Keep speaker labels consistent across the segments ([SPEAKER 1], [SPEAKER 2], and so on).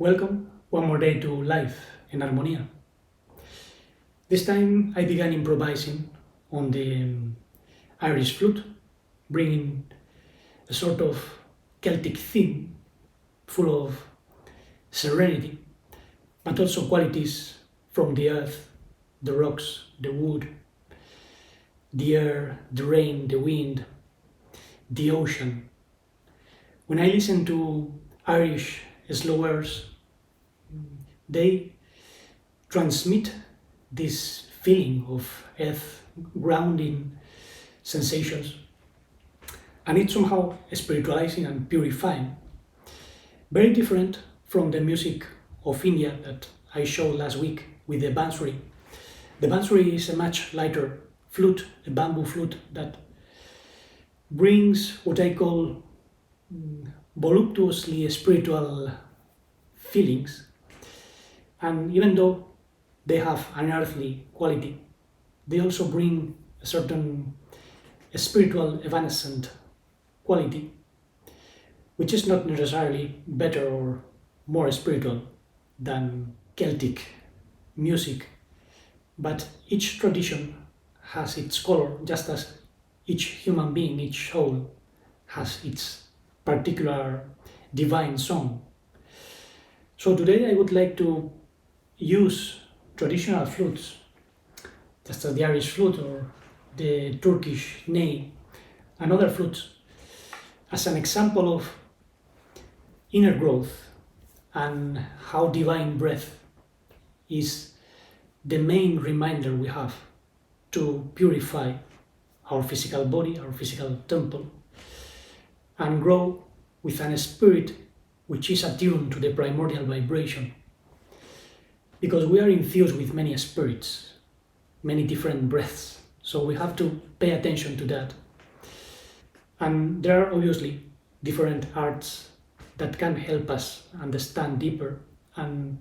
[SPEAKER 1] Welcome one more day to Life in Armonía. This time I began improvising on the Irish flute, bringing a sort of Celtic theme full of serenity, but also qualities from the earth, the rocks, the wood, the air, the rain, the wind, the ocean. When I listen to Irish slow airs, they transmit this feeling of earth grounding sensations, and it's somehow spiritualizing and purifying. Very different from the music of India that I showed last week with the bansuri. The bansuri is a much lighter flute, a bamboo flute that brings what I call voluptuously spiritual feelings. And even though they have an earthly quality, they also bring a certain spiritual evanescent quality, which is not necessarily better or more spiritual than Celtic music, but each tradition has its color, just as each human being, each soul has its particular divine song. So today I would like to use traditional flutes, just as the Irish flute or the Turkish ney and other flutes, as an example of inner growth and how divine breath is the main reminder we have to purify our physical body, our physical temple, and grow with an spirit which is attuned to the primordial vibration. Because we are infused with many spirits, many different breaths, so we have to pay attention to that. And there are obviously different arts that can help us understand deeper and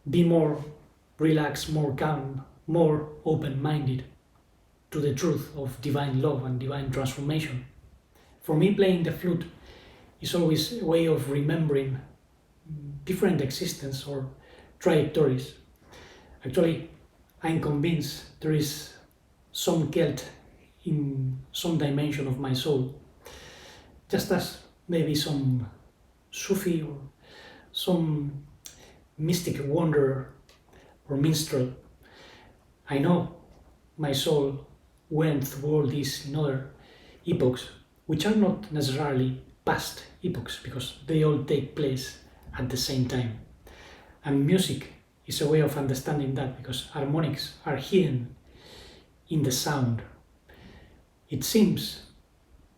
[SPEAKER 1] be more relaxed, more calm, more open-minded to the truth of divine love and divine transformation. For me, playing the flute is always a way of remembering different existence or trajectories. Actually, I'm convinced there is some Celt in some dimension of my soul, just as maybe some Sufi or some mystic wanderer or minstrel. I know my soul went through all this in other epochs, which are not necessarily past epochs, because they all take place at the same time. And music is a way of understanding that, because harmonics are hidden in the sound. It seems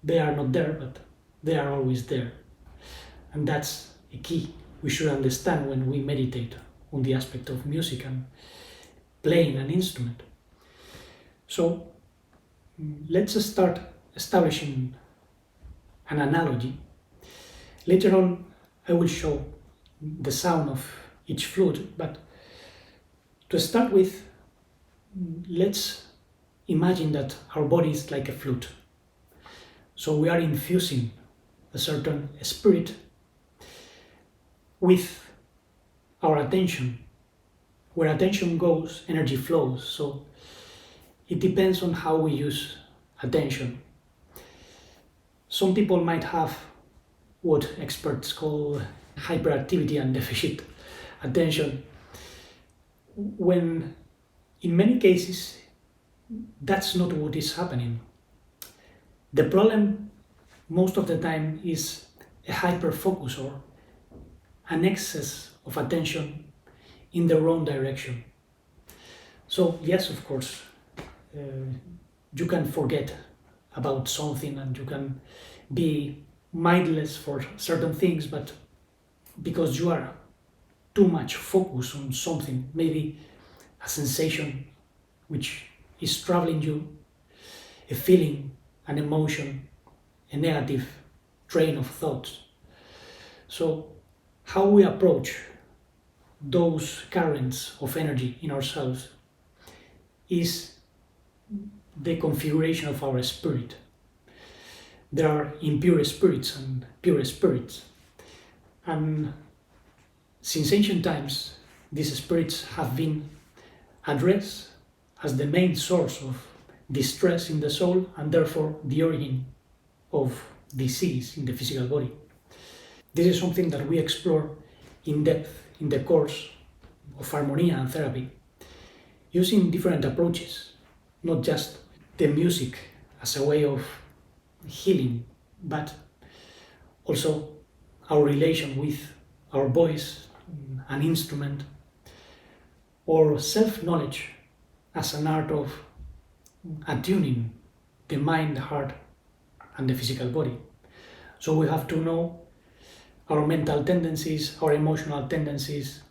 [SPEAKER 1] they are not there, but they are always there. And that's a key we should understand when we meditate on the aspect of music and playing an instrument. So let's start establishing an analogy. Later on, I will show the sound of each flute, but to start with, let's imagine that our body is like a flute. So we are infusing a certain spirit with our attention. Where attention goes, energy flows. So it depends on how we use attention. Some people might have what experts call hyperactivity and deficit attention, when in many cases that's not what is happening. The problem most of the time is a hyperfocus or an excess of attention in the wrong direction. So yes, of course, you can forget about something and you can be mindless for certain things, but because you are too much focused on something, maybe a sensation which is troubling you, a feeling, an emotion, a negative train of thoughts. So how we approach those currents of energy in ourselves is the configuration of our spirit. There are impure spirits and pure spirits. And Since ancient times, these spirits have been addressed as the main source of distress in the soul and therefore the origin of disease in the physical body. This is something that we explore in depth in the course of harmonia and therapy, using different approaches, not just the music as a way of healing, but also our relation with our voice, an instrument, or self-knowledge as an art of attuning the mind, the heart, and the physical body. So we have to know our mental tendencies, our emotional tendencies,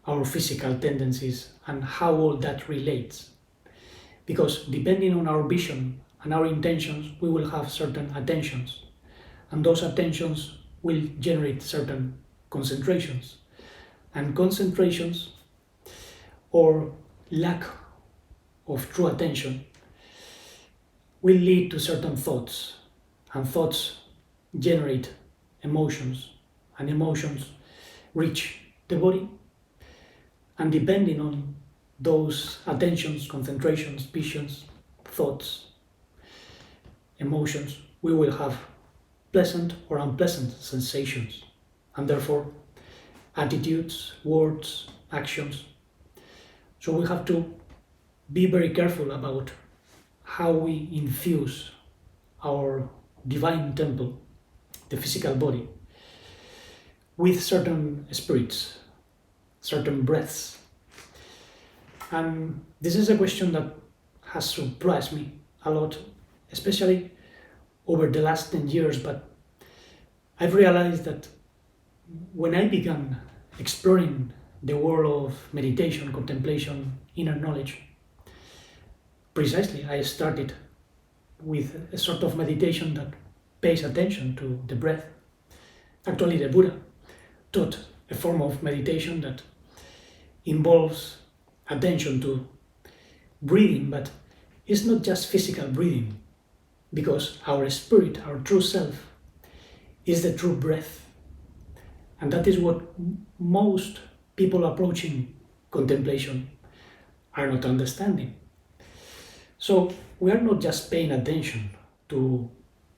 [SPEAKER 1] our physical tendencies, and how all that relates. Because depending on our vision and our intentions, we will have certain attentions, and those attentions will generate certain concentrations. And concentrations or lack of true attention will lead to certain thoughts, and thoughts generate emotions, and emotions reach the body, and depending on those attentions, concentrations, visions, thoughts, emotions, we will have pleasant or unpleasant sensations, and therefore attitudes, words, actions. So we have to be very careful about how we infuse our divine temple, the physical body, with certain spirits, certain breaths. And this is a question that has surprised me a lot, especially over the last 10 years, but I've realized that when I began exploring the world of meditation, contemplation, inner knowledge, precisely I started with a sort of meditation that pays attention to the breath. Actually, the Buddha taught a form of meditation that involves attention to breathing, but it's not just physical breathing, because our spirit, our true self, is the true breath. And that is what most people approaching contemplation are not understanding. So we are not just paying attention to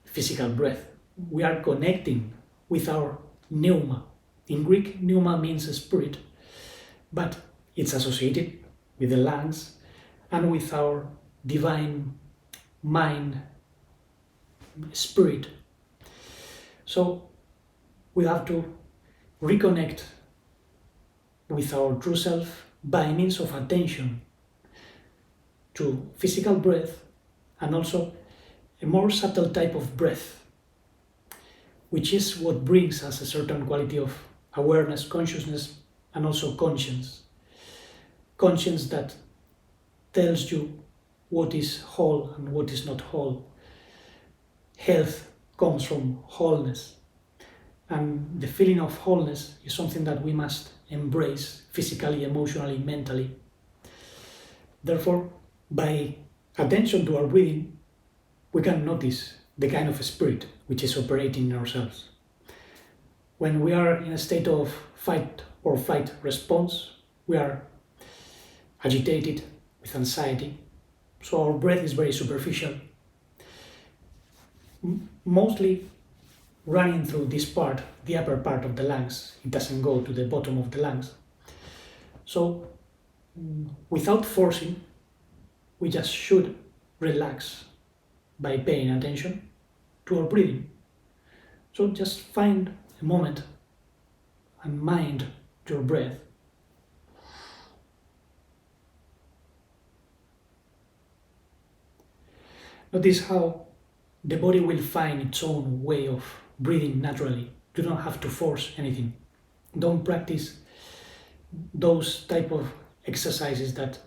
[SPEAKER 1] physical breath, we are connecting with our pneuma. In Greek, pneuma means spirit, but it's associated with the lungs and with our divine mind, spirit. So we have to reconnect with our true self by means of attention to physical breath, and also a more subtle type of breath, which is what brings us a certain quality of awareness, consciousness, and also conscience. Conscience that tells you what is whole and what is not whole. Health comes from wholeness, and the feeling of wholeness is something that we must embrace physically, emotionally, mentally. Therefore, by attention to our breathing, we can notice the kind of spirit which is operating in ourselves. When we are in a state of fight or flight response, we are agitated with anxiety, so our breath is very superficial, mostly running through this part, the upper part of the lungs. It doesn't go to the bottom of the lungs. So without forcing, we just should relax by paying attention to our breathing. So just find a moment and mind your breath. Notice how the body will find its own way of breathing naturally. You don't have to force anything. Don't practice those type of exercises that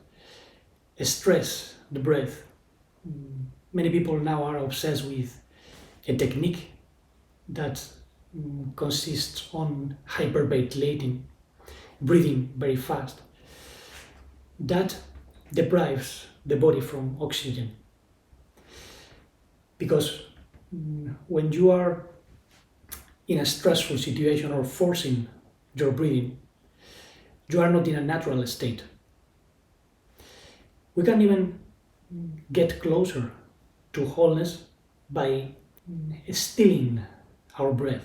[SPEAKER 1] stress the breath. Many people now are obsessed with a technique that consists on hyperventilating, breathing very fast. That deprives the body from oxygen. Because when you are in a stressful situation or forcing your breathing, you are not in a natural state. We can even get closer to wholeness by stilling our breath.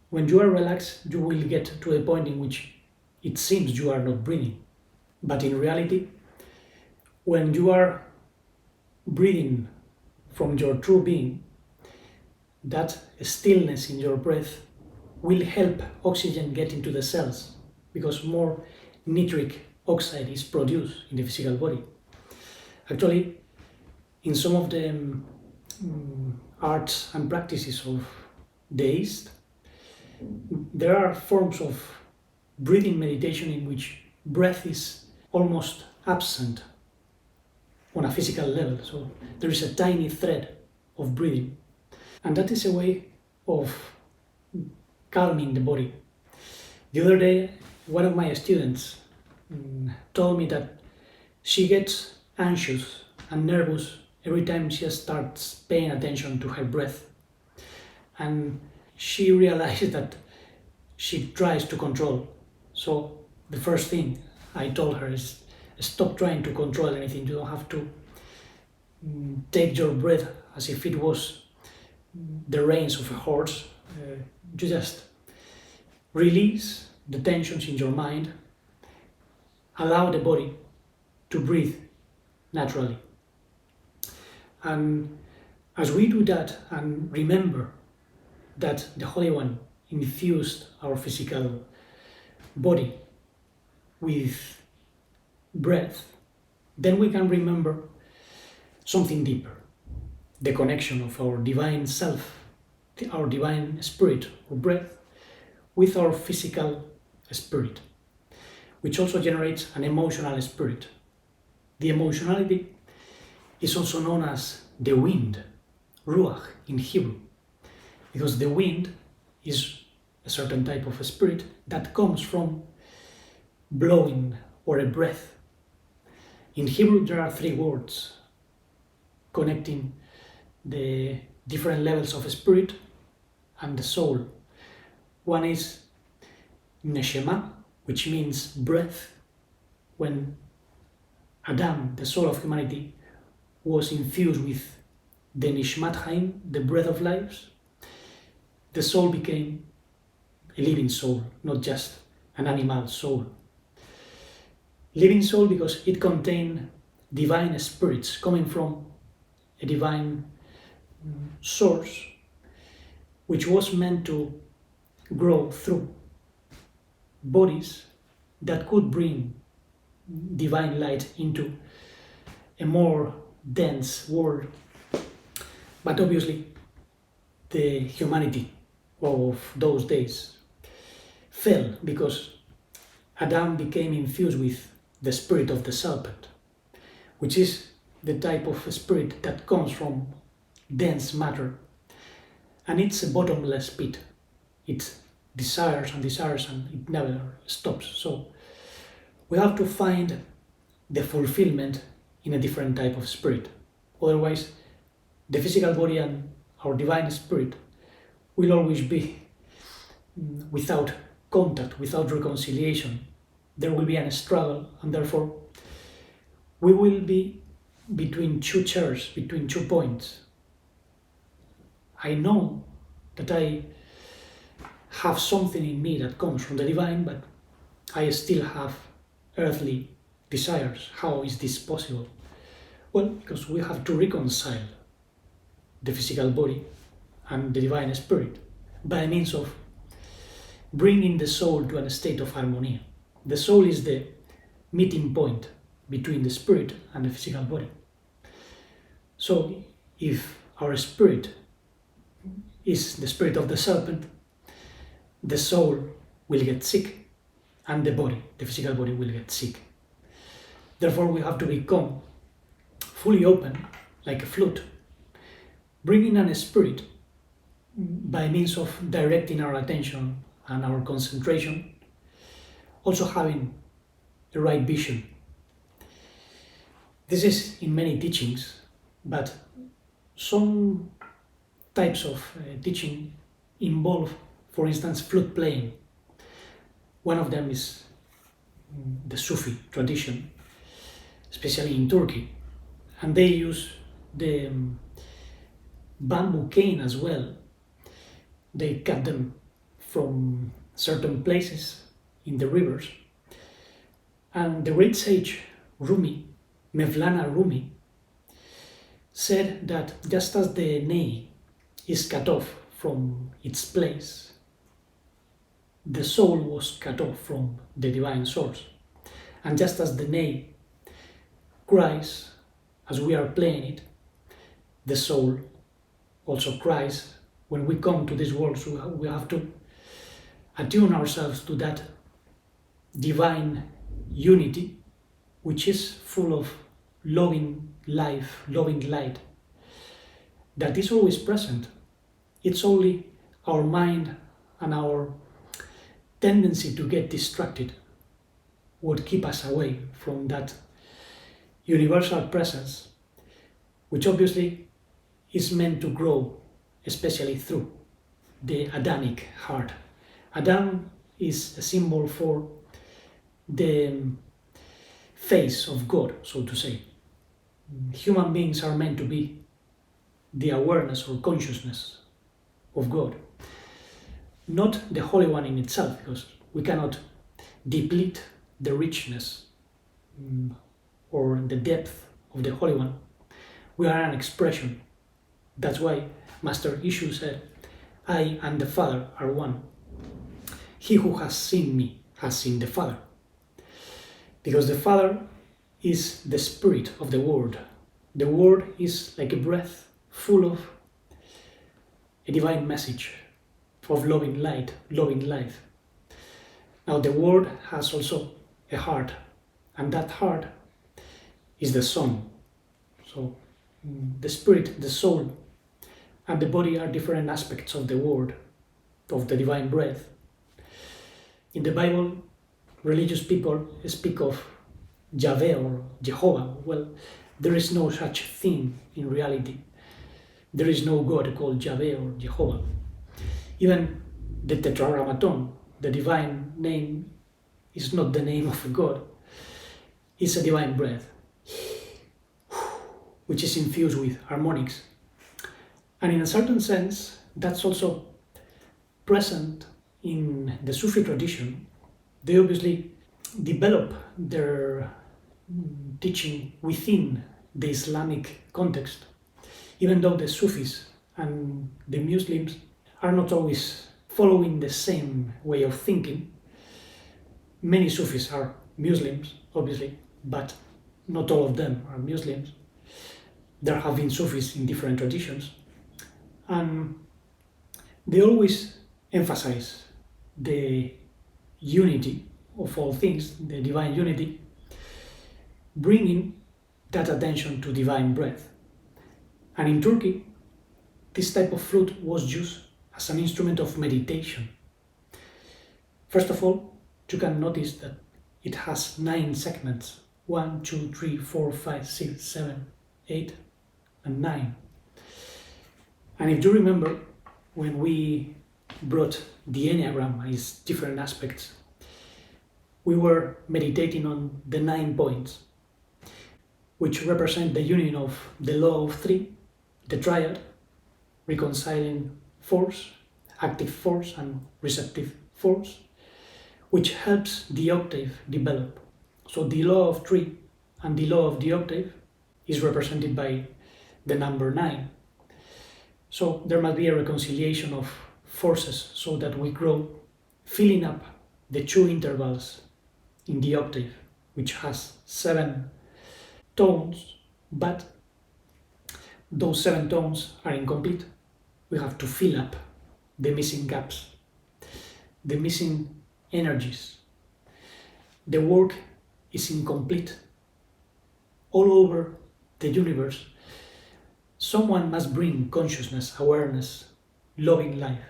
[SPEAKER 1] When you are relaxed, you will get to a point in which it seems you are not breathing. But in reality, when you are breathing from your true being, that stillness in your breath will help oxygen get into the cells because more nitric oxide is produced in the physical body. Actually, in some of the arts and practices of the East, there are forms of breathing meditation in which breath is almost absent on a physical level. So there is a tiny thread of breathing. And that is a way of calming the body. The other day, one of my students told me that she gets anxious and nervous every time she starts paying attention to her breath. And she realized that she tries to control. So the first thing I told her is stop trying to control anything. You don't have to take your breath as if it was the reins of a horse. You just release the tensions in your mind, allow the body to breathe naturally. And as we do that and remember that the Holy One infused our physical body with breath, then we can remember something deeper, the connection of our divine self, our divine spirit or breath, with our physical spirit, which also generates an emotional spirit. The emotionality is also known as the wind, ruach in Hebrew, because the wind is a certain type of a spirit that comes from blowing or a breath. In Hebrew, there are 3 words connecting the different levels of spirit and the soul. One is neshama, which means breath. When Adam, the soul of humanity, was infused with the nishmat haim, the breath of life, the soul became a living soul, not just an animal soul. Living soul because it contained divine spirits coming from a divine source, which was meant to grow through bodies that could bring divine light into a more dense world. But obviously, the humanity of those days fell because Adam became infused with the spirit of the serpent, which is the type of spirit that comes from dense matter, and it's a bottomless pit. It desires and desires and it never stops. So we have to find the fulfillment in a different type of spirit. Otherwise, the physical body and our divine spirit will always be without contact, without reconciliation. There will be a struggle, and therefore we will be between 2 chairs, between 2 points. I know that I have something in me that comes from the divine, but I still have earthly desires. How is this possible? Well, because we have to reconcile the physical body and the divine spirit by means of bringing the soul to a state of harmony. The soul is the meeting point between the spirit and the physical body. So if our spirit is the spirit of the serpent, the soul will get sick and the body, the physical body, will get sick. Therefore, we have to become fully open, like a flute, bringing in a spirit by means of directing our attention and our concentration, also having the right vision. This is in many teachings, but some types of teaching involve, for instance, flute playing. One of them is the Sufi tradition, especially in Turkey, and they use the bamboo cane as well. They cut them from certain places in the rivers. And the great sage Rumi, Mevlana Rumi, said that just as the nail is cut off from its place, the soul was cut off from the divine source. And just as the nail cries as we are playing it, the soul also cries when we come to this world. So we have to attune ourselves to that divine unity, which is full of loving life, loving light, that is always present. It's only our mind and our tendency to get distracted would keep us away from that universal presence, which obviously is meant to grow, especially through the Adamic heart. Adam is a symbol for the face of God, so to say. Human beings are meant to be the awareness or consciousness of God, not the Holy One in itself, because we cannot deplete the richness or the depth of the Holy One. We are an expression. That's why Master Ishu said, I and the Father are one. He who has seen me has seen the Father. Because the Father is the spirit of the Word. The Word is like a breath full of a divine message of loving light, loving life. Now the Word has also a heart, and that heart is the Son. So the spirit, the soul, and the body are different aspects of the Word, of the divine breath. In the Bible, religious people speak of Yahweh or Jehovah. Well, there is no such thing in reality. There is no God called Yahweh or Jehovah. Even the Tetragrammaton, the divine name, is not the name of a God. It's a divine breath, which is infused with harmonics. And in a certain sense, that's also present in the Sufi tradition. They obviously develop their teaching within the Islamic context, even though the Sufis and the Muslims are not always following the same way of thinking. Many Sufis are Muslims, obviously, but not all of them are Muslims. There have been Sufis in different traditions, and they always emphasize the unity of all things, the divine unity, bringing that attention to divine breath. And in Turkey, this type of flute was used as an instrument of meditation. First of all, you can notice that it has 9 segments: 1, 2, 3, 4, 5, 6, 7, 8, and 9. And if you remember, when we brought the Enneagram and its different aspects, we were meditating on the 9 points, which represent the union of the law of 3, the triad, reconciling force, active force, and receptive force, which helps the octave develop. So the law of 3 and the law of the octave is represented by the number 9. So there must be a reconciliation of forces so that we grow, filling up the 2 intervals in the octave, which has 7 tones, but those 7 tones are incomplete. We have to fill up the missing gaps, the missing energies. The work is incomplete. All over the universe, someone must bring consciousness, awareness, loving life,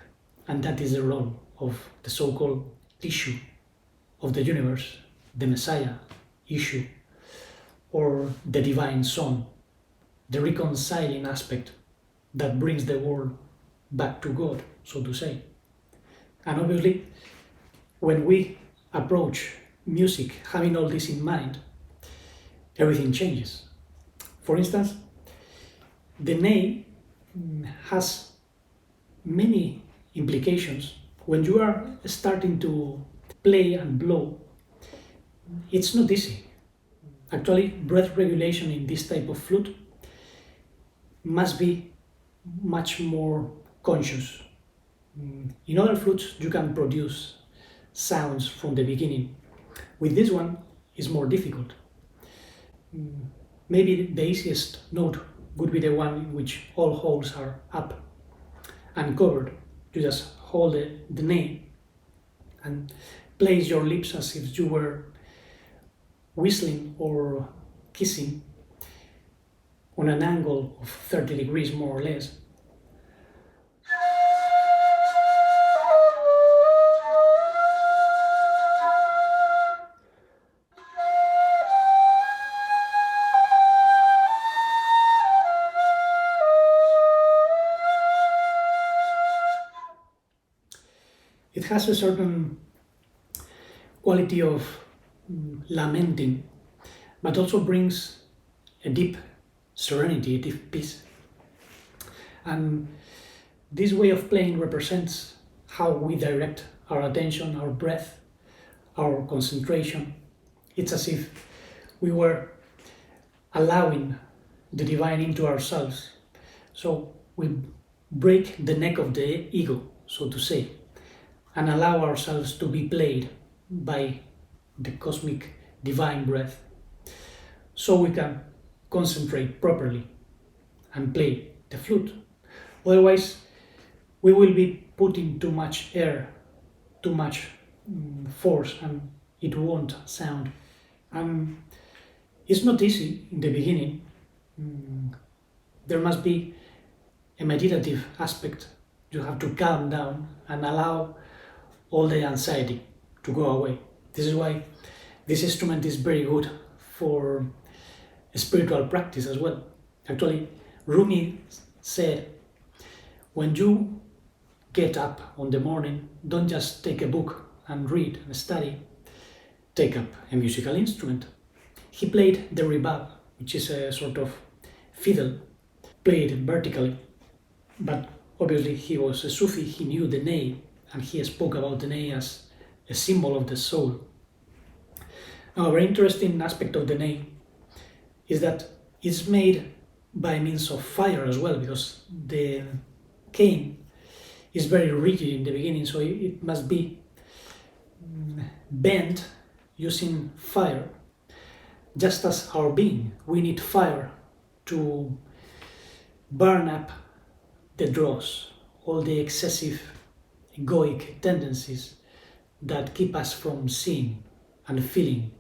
[SPEAKER 1] and that is the role of the so-called issue of the universe, the Messiah issue, or the divine Son, the reconciling aspect that brings the world back to God, so to say. And obviously, when we approach music, having all this in mind, everything changes. For instance, the ney has many implications. When you are starting to play and blow, it's not easy. Actually, breath regulation in this type of flute must be much more conscious. In other flutes, you can produce sounds from the beginning. With this one, it's more difficult. Maybe the easiest note would be the one in which all holes are up and covered. You just hold the ney and place your lips as if you were whistling or kissing on an angle of 30 degrees more or less. It has a certain quality of lamenting, but also brings a deep serenity, a deep peace. And this way of playing represents how we direct our attention, our breath, our concentration. It's as if we were allowing the divine into ourselves. So we break the neck of the ego, so to say, and allow ourselves to be played by the cosmic divine breath, so we can concentrate properly and play the flute. Otherwise, we will be putting too much air, too much force, and it won't sound. And it's not easy in the beginning. There must be a meditative aspect. You have to calm down and allow all the anxiety to go away. This is why this instrument is very good for a spiritual practice as well. Actually, Rumi said, when you get up on the morning, don't just take a book and read and study, take up a musical instrument. He played the rebab, which is a sort of fiddle, played vertically, but obviously he was a Sufi, he knew the ney, and he spoke about the ney as a symbol of the soul. Now, a very interesting aspect of the ney is that it's made by means of fire as well, because the cane is very rigid in the beginning, so it must be bent using fire. Just as our being, we need fire to burn up the dross, all the excessive egoic tendencies that keep us from seeing and feeling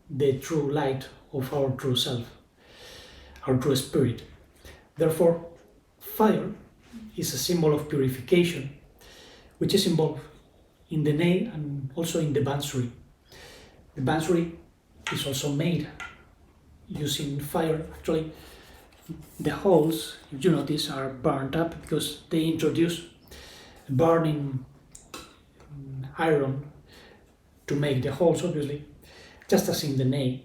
[SPEAKER 1] the true light of our true self, our true spirit. Therefore, fire is a symbol of purification, which is involved in the ney and also in the bansuri. The bansuri is also made using fire. Actually, the holes, if you notice, are burnt up because they introduce burning iron to make the holes, obviously, just as in the ney.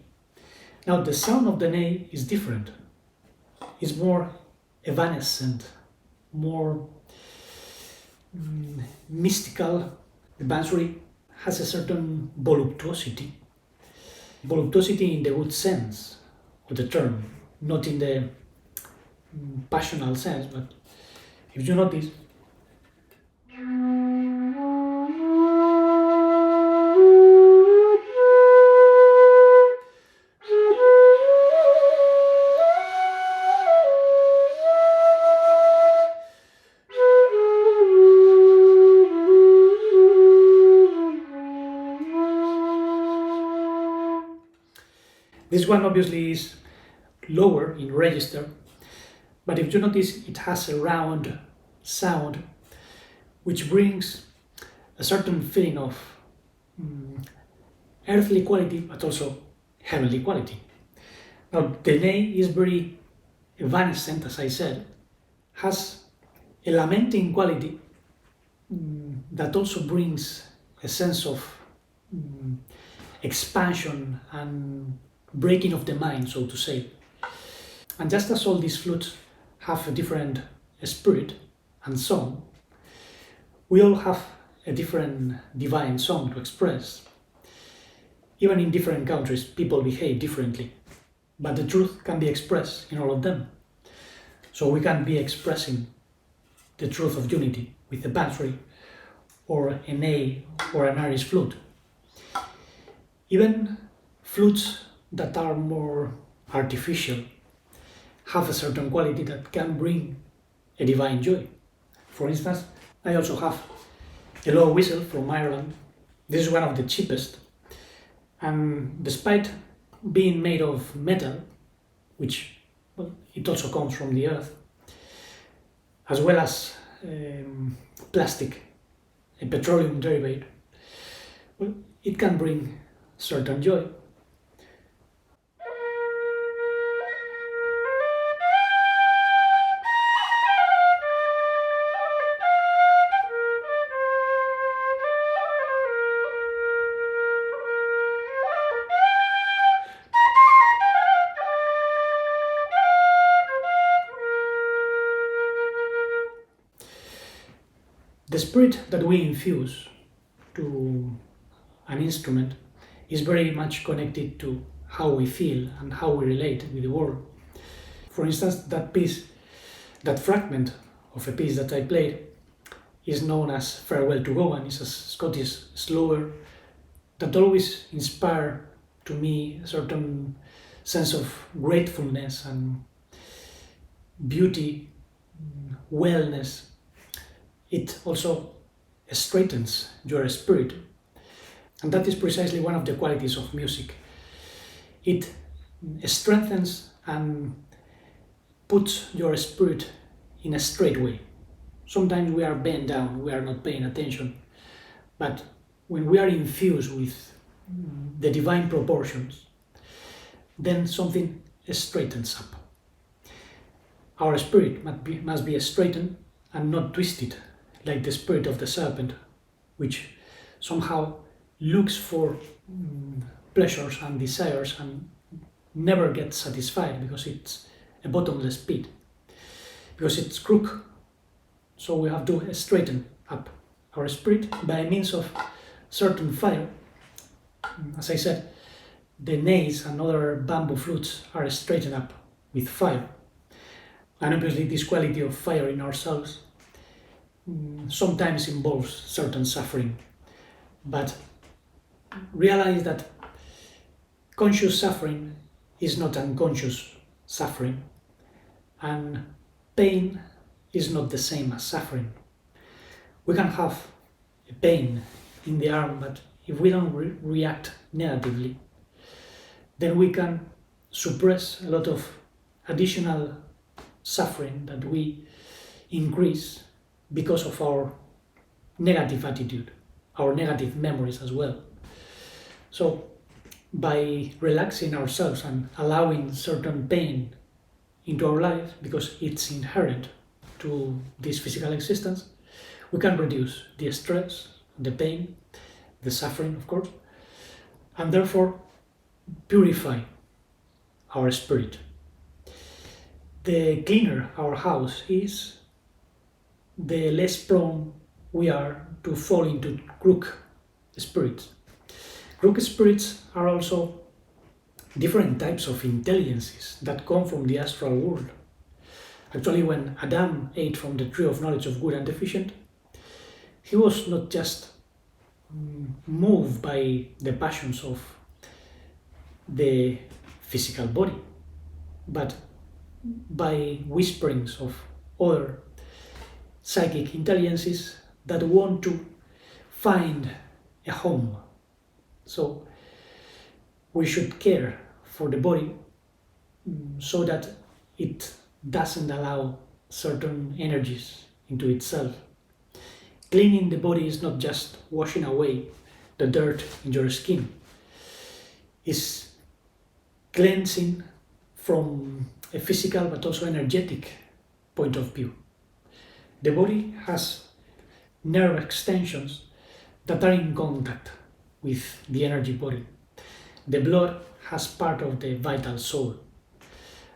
[SPEAKER 1] Now, the sound of the ney is different. It's more evanescent, more mystical. The bansuri has a certain voluptuosity. Voluptuosity in the good sense of the term, not in the passional sense, but if you notice, this one obviously is lower in register, but if you notice, it has a round sound which brings a certain feeling of earthly quality but also heavenly quality. Now, the ney is very evanescent, as I said, has a lamenting quality that also brings a sense of expansion and breaking of the mind, so to say. And just as all these flutes have a different spirit and song, we all have a different divine song to express. Even in different countries, people behave differently, but the truth can be expressed in all of them. So we can be expressing the truth of unity with a battery or an A or an Irish flute. Even flutes that are more artificial have a certain quality that can bring a divine joy. For instance, I also have a low whistle from Ireland. This is one of the cheapest, and despite being made of metal, which it also comes from the earth, as well as plastic, a petroleum derivative, it can bring certain joy. The spirit that we infuse to an instrument is very much connected to how we feel and how we relate with the world. For instance, that piece, that fragment of a piece that I played is known as Farewell to Go, and it's a Scottish slower that always inspire to me a certain sense of gratefulness and beauty, wellness. It also straightens your spirit, and that is precisely one of the qualities of music. It strengthens and puts your spirit in a straight way. Sometimes we are bent down, we are not paying attention, but when we are infused with the divine proportions, then something straightens up. Our spirit must be straightened and not twisted, like the spirit of the serpent, which somehow looks for pleasures and desires and never gets satisfied because it's a bottomless pit, because it's crook. So we have to straighten up our spirit by means of certain fire. As I said, the nays and other bamboo flutes are straightened up with fire. And obviously this quality of fire in ourselves sometimes involves certain suffering. But realize that conscious suffering is not unconscious suffering, and pain is not the same as suffering. We can have a pain in the arm, but if we don't react negatively, then we can suppress a lot of additional suffering that we increase because of our negative attitude, our negative memories as well. So, by relaxing ourselves and allowing certain pain into our life, because it's inherent to this physical existence, we can reduce the stress, the pain, the suffering, of course, and therefore purify our spirit. The cleaner our house is, the less prone we are to fall into crook spirits. Crook spirits are also different types of intelligences that come from the astral world. Actually, when Adam ate from the tree of knowledge of good and deficient, he was not just moved by the passions of the physical body, but by whisperings of other psychic intelligences that want to find a home. So we should care for the body so that it doesn't allow certain energies into itself. Cleaning the body is not just washing away the dirt in your skin, it's cleansing from a physical but also energetic point of view. The body has nerve extensions that are in contact with the energy body. The blood has part of the vital soul,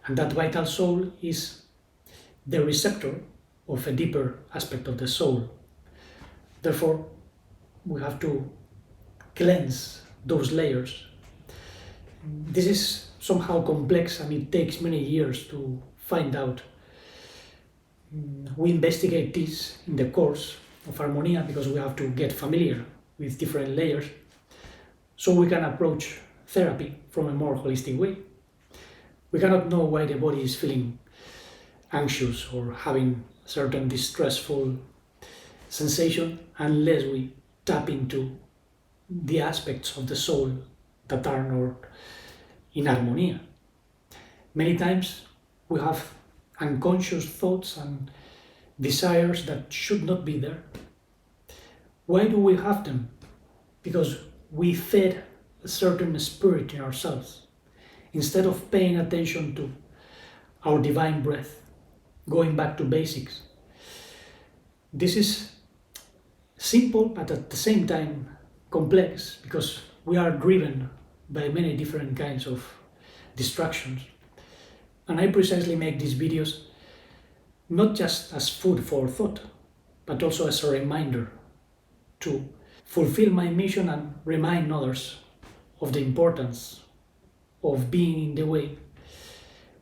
[SPEAKER 1] and that vital soul is the receptor of a deeper aspect of the soul. Therefore, we have to cleanse those layers. This is somehow complex and it takes many years to find out. We investigate this in the course of Harmonia because we have to get familiar with different layers so we can approach therapy from a more holistic way. We cannot know why the body is feeling anxious or having certain distressful sensation unless we tap into the aspects of the soul that are not in harmonia. Many times we have unconscious thoughts and desires that should not be there. Why do we have them? Because we fed a certain spirit in ourselves instead of paying attention to our divine breath, going back to basics. This is simple but at the same time complex because we are driven by many different kinds of distractions. And I precisely make these videos not just as food for thought, but also as a reminder to fulfill my mission and remind others of the importance of being in the way,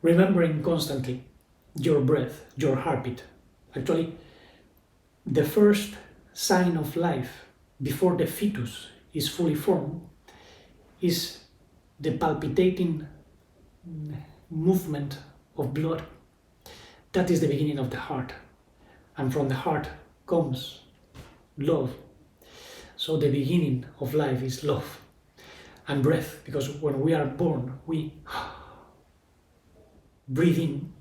[SPEAKER 1] remembering constantly your breath, your heartbeat. Actually, the first sign of life before the fetus is fully formed is the palpitating movement of blood. That is the beginning of the heart, and from the heart comes love. So the beginning of life is love and breath, because when we are born, we breathe in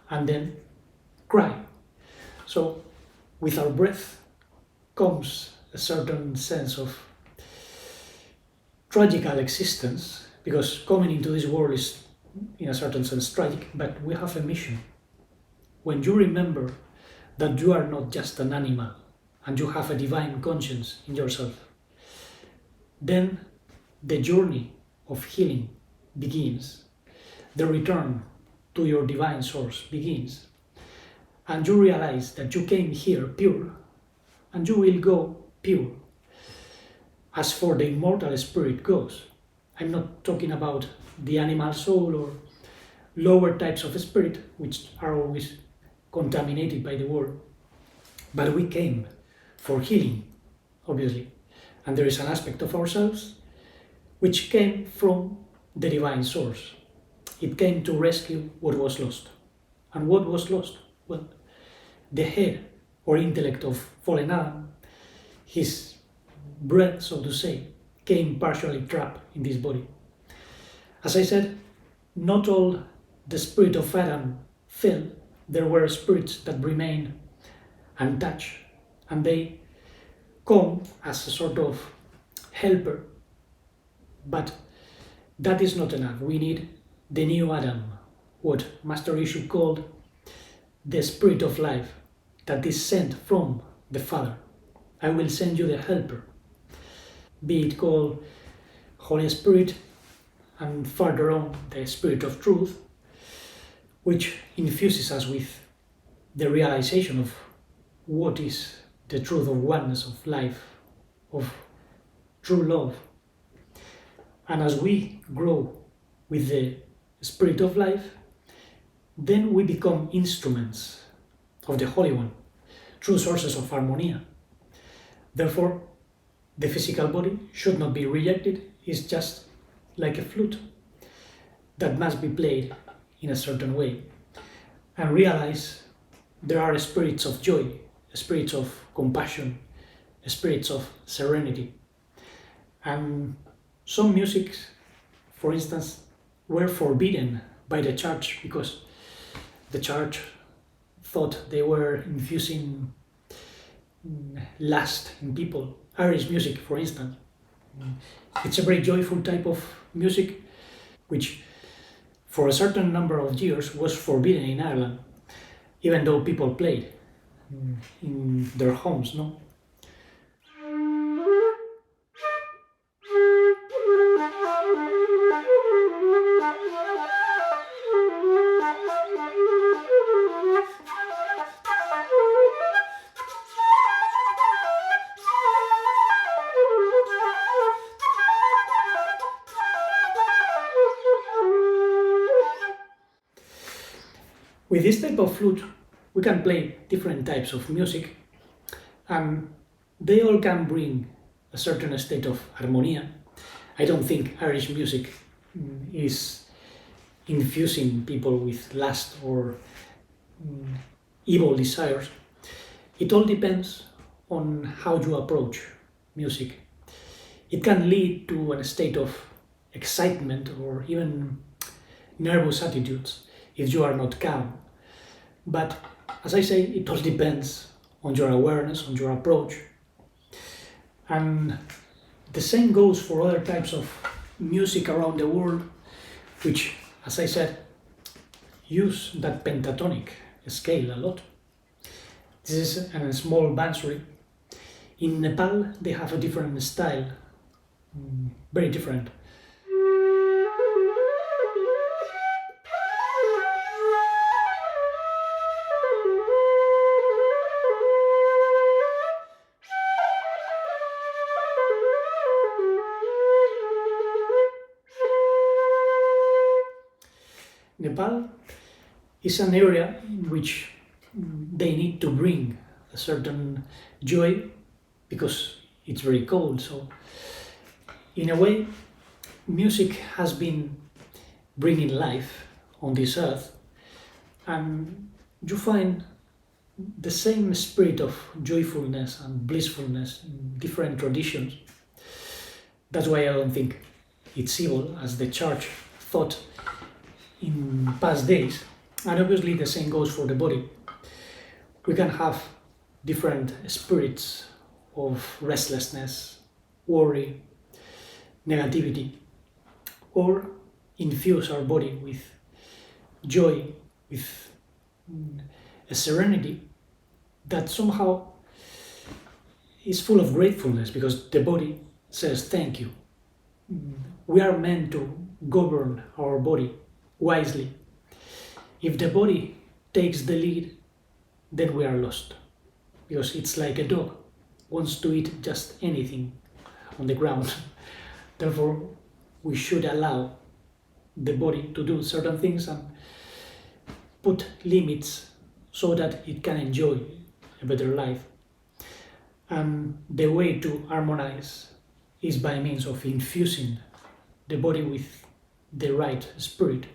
[SPEAKER 1] and then cry. So with our breath comes a certain sense of tragical existence, because coming into this world is in a certain sense tragic, but we have a mission. When you remember that you are not just an animal and you have a divine conscience in yourself, then the journey of healing begins. The return to your divine source begins. And you realize that you came here pure and you will go pure. As for the immortal spirit goes, I'm not talking about the animal soul or lower types of spirit, which are always contaminated by the world. But we came for healing, obviously. And there is an aspect of ourselves which came from the divine source. It came to rescue what was lost. And what was lost? Well, the head or intellect of fallen Adam, his breath, so to say, came partially trapped in this body. As I said, not all the spirit of Adam fell. There were spirits that remained untouched, and they come as a sort of helper. But that is not enough. We need the new Adam, what Master Yeshu called the spirit of life that is sent from the Father. I will send you the helper, be it called Holy Spirit, and further on the Spirit of Truth, which infuses us with the realization of what is the truth of oneness, of life, of true love. And as we grow with the Spirit of life, then we become instruments of the Holy One, true sources of harmonia. Therefore, the physical body should not be rejected. It's just like a flute that must be played in a certain way. And realize there are spirits of joy, spirits of compassion, spirits of serenity. And some musics, for instance, were forbidden by the church because the church thought they were infusing lust in people. Irish music, for instance. It's a very joyful type of music, which for a certain number of years was forbidden in Ireland, even though people played in their homes, no? With this type of flute, we can play different types of music, and they all can bring a certain state of harmonia. I don't think Irish music is infusing people with lust or evil desires. It all depends on how you approach music. It can lead to a state of excitement or even nervous attitudes if you are not calm. But as I say, it all depends on your awareness, on your approach. And the same goes for other types of music around the world, which, as I said, use that pentatonic scale a lot. This is a small bansuri. In Nepal, they have a different style, very different. Nepal is an area in which they need to bring a certain joy because it's very cold. So, in a way, music has been bringing life on this earth, and you find the same spirit of joyfulness and blissfulness in different traditions. That's why I don't think it's evil, as the church thought in past days. And obviously, the same goes for the body. We can have different spirits of restlessness, worry, negativity, or infuse our body with joy, with a serenity that somehow is full of gratefulness because the body says thank you. We are meant to govern our body wisely. If the body takes the lead, then we are lost because it's like a dog wants to eat just anything on the ground. Therefore, we should allow the body to do certain things and put limits so that it can enjoy a better life. And the way to harmonize is by means of infusing the body with the right spirit.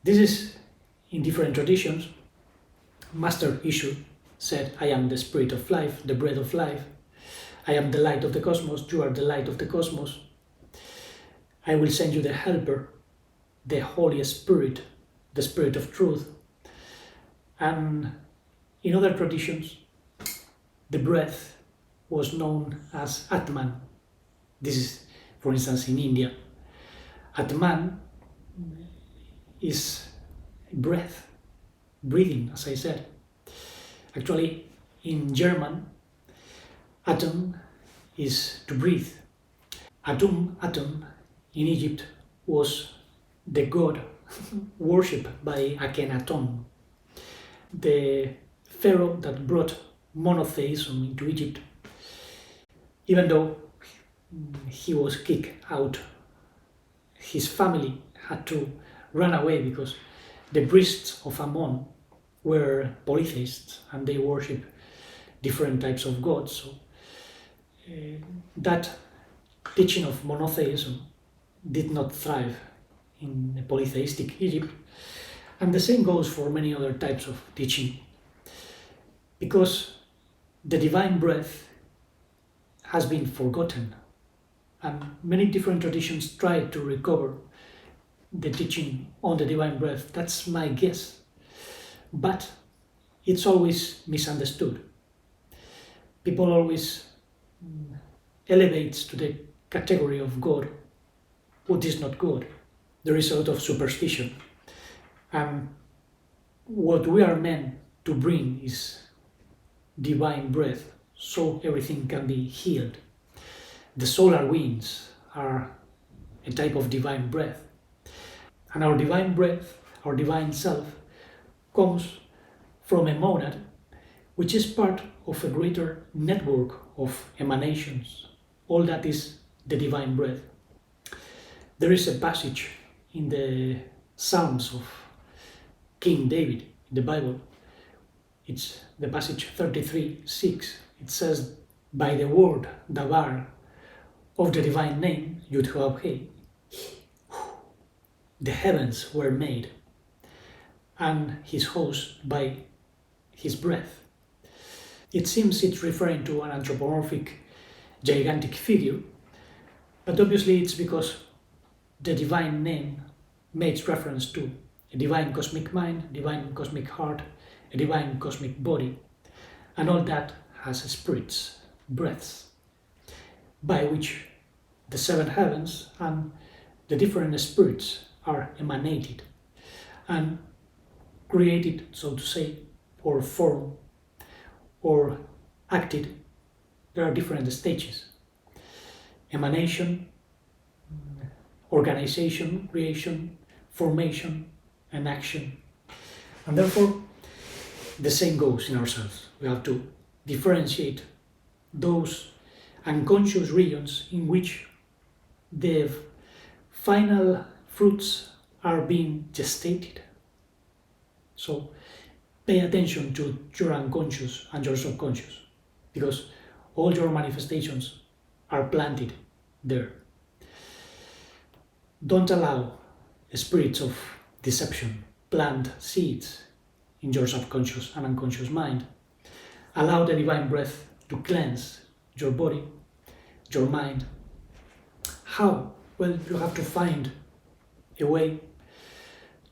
[SPEAKER 1] This is in different traditions. Master Ishu said, I am the spirit of life, the breath of life. I am the light of the cosmos, you are the light of the cosmos. I will send you the helper, the Holy Spirit, the Spirit of truth. And in other traditions, the breath was known as Atman. This is, for instance, in India. Atman is breath, breathing, as I said. Actually, in German, Atem is to breathe. Atum in Egypt was the god worshipped by Akhenaton, the pharaoh that brought monotheism into Egypt. Even though he was kicked out, his family had to run away because the priests of Ammon were polytheists and they worship different types of gods. So that teaching of monotheism did not thrive in a polytheistic Egypt. And the same goes for many other types of teaching. Because the divine breath has been forgotten. And many different traditions try to recover the teaching on the divine breath. That's my guess. But it's always misunderstood. People always elevate to the category of God what is not God. There is a lot of superstition. And what we are meant to bring is divine breath, so everything can be healed. The solar winds are a type of divine breath. And our divine breath, our divine self, comes from a monad, which is part of a greater network of emanations. All that is the divine breath. There is a passage in the Psalms of King David in the Bible. It's the passage 33:6. It says, by the word Dabar of the divine name Yud-Heh, the heavens were made, and his host by his breath. It seems it's referring to an anthropomorphic, gigantic figure, but obviously it's because the divine name makes reference to a divine cosmic mind, divine cosmic heart, a divine cosmic body, and all that has spirits, breaths, by which the seven heavens and the different spirits are emanated and created, so to say, or formed or acted. There are different stages: emanation, organization, creation, formation, and action. And therefore, the same goes in ourselves. We have to differentiate those unconscious regions in which the final fruits are being gestated. So pay attention to your unconscious and your subconscious, because all your manifestations are planted there. Don't allow spirits of deception plant seeds in your subconscious and unconscious mind. Allow the divine breath to cleanse your body, your mind. How? Well, you have to find a way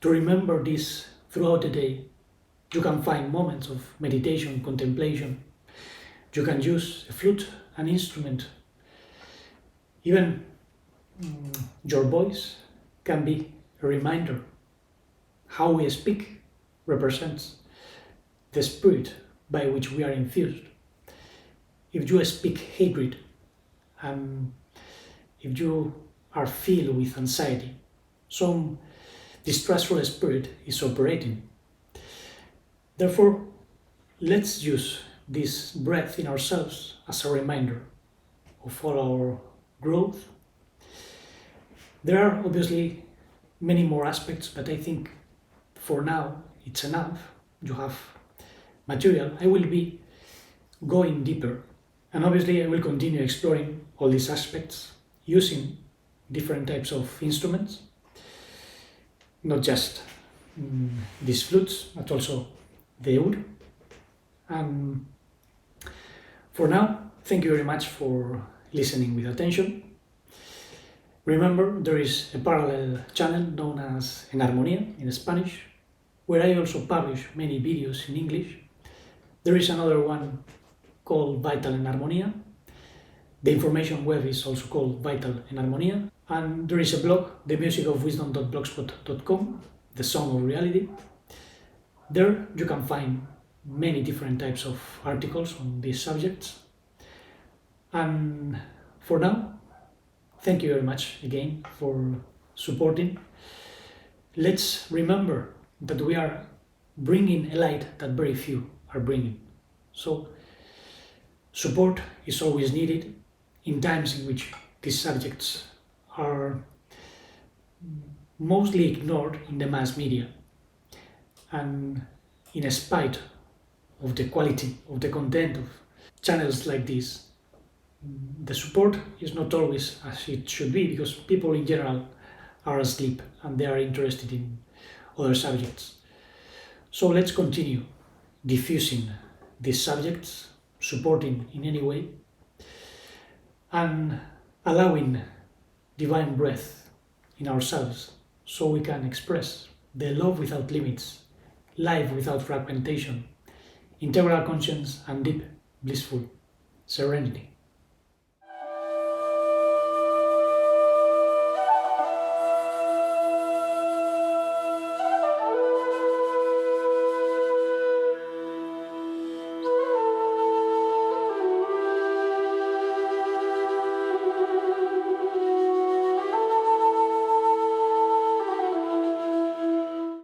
[SPEAKER 1] to remember this throughout the day. You can find moments of meditation, contemplation. You can use a flute, an instrument. Even your voice can be a reminder. How we speak represents the spirit by which we are infused. If you speak hatred and if you are filled with anxiety, some distrustful spirit is operating. Therefore, let's use this breath in ourselves as a reminder of all our growth. There are obviously many more aspects, but I think for now it's enough. You have material. I will be going deeper, and obviously I will continue exploring all these aspects using different types of instruments, not just these flutes, but also the oud. And for now, thank you very much for listening with attention. Remember, there is a parallel channel known as En Armonía in Spanish, where I also publish many videos in English. There is another one called Vital en Armonía. The information web is also called Vital en Armonía. And there is a blog, themusicofwisdom.blogspot.com, the Song of Reality. There you can find many different types of articles on these subjects. And for now, thank you very much again for supporting. Let's remember that we are bringing a light that very few are bringing. So support is always needed in times in which these subjects are mostly ignored in the mass media, and in spite of the quality of the content of channels like this, the support is not always as it should be, because people in general are asleep and they are interested in other subjects. So let's continue diffusing these subjects, supporting in any way, and allowing divine breath in ourselves so we can express the love without limits, life without fragmentation, integral conscience, and deep, blissful serenity.